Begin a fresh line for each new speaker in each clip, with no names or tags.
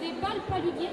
des balles paludiers.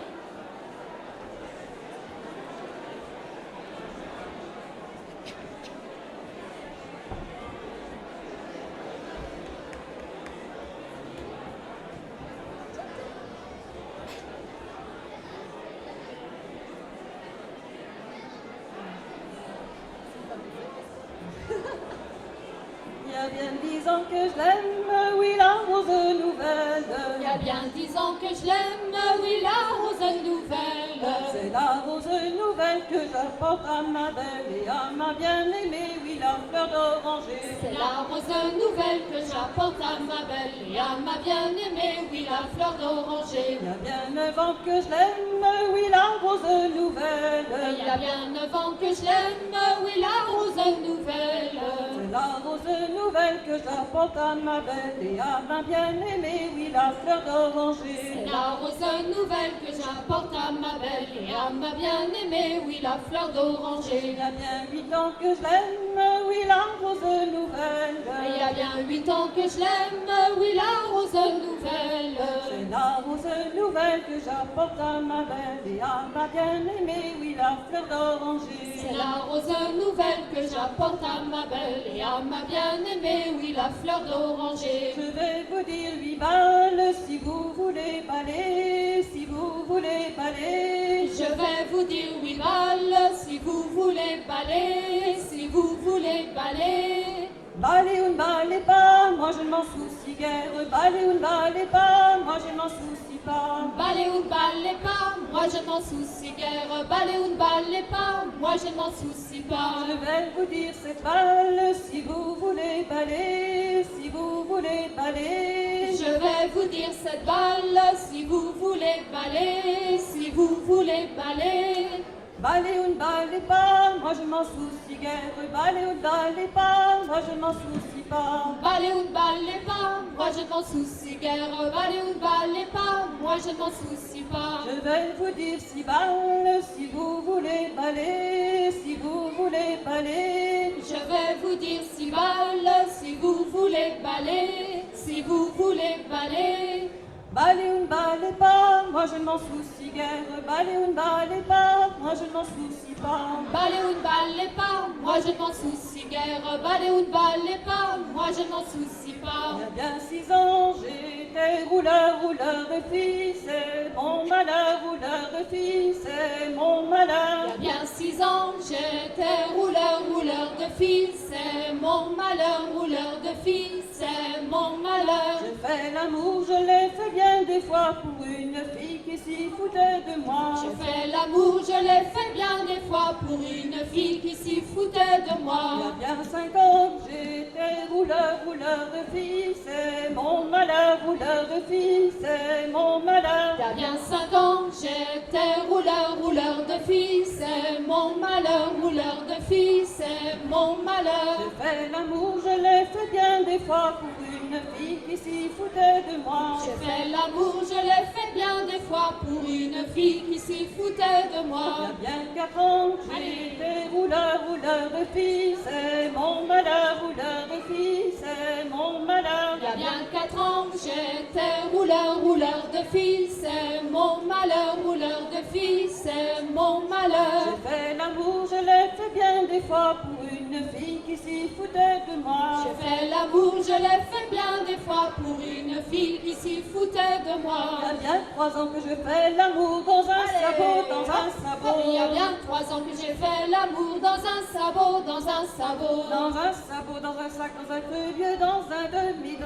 Il y a bien 10 ans que je l'aime, oui, la rose nouvelle.
Il y a bien 10 ans que je l'aime, oui, la rose nouvelle.
C'est la rose nouvelle que j'apporte à ma belle et à ma bien-aimée, oui, la fleur d'oranger.
C'est la rose nouvelle que j'apporte à ma belle et à ma bien-aimée, oui, la fleur d'oranger.
Il y a bien 9 ans que je l'aime, oui, la rose nouvelle.
Il y a bien 9 ans que je l'aime, oui, la rose nouvelle.
C'est la rose nouvelle que j'apporte à ma belle et à ma bien-aimée, oui, la fleur d'oranger.
C'est la rose nouvelle que j'apporte à ma belle et à ma bien-aimée, oui, la fleur d'oranger.
Il y a bien 8 ans que je l'aime, oui, la rose nouvelle.
Il y a bien 8 ans que je l'aime, oui, la rose nouvelle.
C'est la rose nouvelle que j'apporte à ma belle et à ma bien-aimée, oui, la fleur d'oranger.
C'est la rose nouvelle que j'apporte à ma belle et à ma bien-aimée, oui, la fleur d'oranger.
Je vais vous dire 8 balles si vous voulez baller, si vous voulez baller.
Je vais vous dire 8 balles si vous voulez baller, si vous voulez baller.
Ballez ou ne ballez pas, moi je ne m'en soucie guère. Ballez ou ne ballez pas, moi je ne m'en soucie pas.
Ballez ou ne ballez pas, moi je m'en soucie guère. Ballez ou ne ballez pas, moi je m'en soucie pas.
Je vais vous dire 7 balles si vous voulez baller, si vous voulez baller.
Je vais vous dire 7 balles si vous voulez baller, si vous voulez baller.
Ballez ou ne ballez pas, moi je m'en soucie guère. Ballez ou ne ballez pas, moi je m'en soucie pas.
Ballez ou ne ballez pas, moi je m'en soucie guère. Ballez ou ne ballez pas, moi je m'en soucie pas.
Je vais vous dire 6 balles si vous voulez baller, si vous voulez baller.
Je vais vous dire 6 balles si vous voulez baller, si vous voulez baller.
Ballez ou ne ballez pas, moi je ne m'en soucie guère. Ballez ou ne ballez pas, moi je ne m'en soucie pas.
Ballez ou ne ballez pas, moi je m'en soucie guère. Ballez ou ne ballez pas, moi je m'en soucie pas.
Il y a bien 6 ans, j'étais rouleur, rouleur de filles, c'est mon malheur, rouleur de filles, c'est mon malheur.
Il y a bien 6 ans, j'étais rouleur, rouleur de filles, c'est mon malheur, rouleur de filles, c'est mon malheur.
Je fais l'amour, je l'ai fait bien des fois pour une fille qui s'y foutait de moi.
Je fais l'amour, je l'ai fait bien des fois pour une fille qui s'y foutait de
Il y
moi.
a bien 5 ans, j'étais rouleur, rouleur de filles, c'est mon malheur, rouleur de filles, c'est mon malheur.
Il y a bien 5 ans, j'étais rouleur, rouleur de filles, c'est mon malheur, rouleur de filles, c'est mon malheur.
Je fais l'amour, je l'ai fait bien des fois pour une fille qui s'y foutait de moi.
Je fais l'amour, je l'ai fait bien des fois pour une fille qui s'y foutait de
Il
moi.
y a bien 4 ans, j'étais rouleur, rouleur de filles, c'est mon malheur, rouleur de filles, c'est mon malheur.
Il y a bien 4 ans, j'étais rouleur, rouleur de filles, c'est mon malheur, rouleur de filles, c'est mon malheur.
J'ai fait l'amour, je l'ai fait bien des fois pour une fille qui s'y foutait de moi.
Je fais l'amour, je l'ai fait bien des fois pour une fille qui s'y foutait de moi.
Il y a bien 3 ans que je fais l'amour dans un sabot, dans un sabot.
Il y a bien 3 ans que j'ai fait l'amour dans un sabot, dans un sabot.
Dans un sabot, dans un sac, dans un creux dans un demi,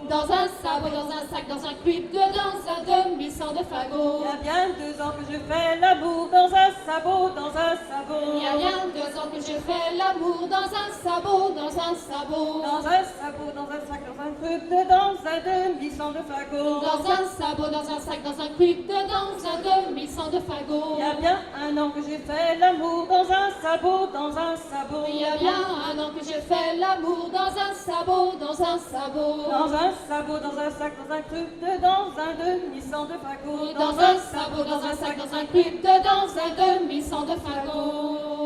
Dans un sabot, dans un sac, dans un cuip, dans un demi-sang de fagot.
Il y a bien 2 ans que je fais l'amour dans un sabot, dans un sabot.
Il y a bien 2 ans que je fais l'amour dans un sabot, dans un sabot.
Dans un sabot, dans un sac, dans un creux dans un demi-sang de fagot.
Dans un sabot, dans un sac, dans un cuip, dans un demi-sang de fagot.
Il y a bien 1 an que j'ai fait l'amour dans un sabot, dans un sabot.
Il y a bien 1 an que j'ai fait l'amour dans un sabot, dans un sabot.
Dans un sabot, dans un sac, dans un creux dans un demi-sang de fagot.
Dans un sabot, dans un sac, dans un cuip, dans un demi-sang de fagot.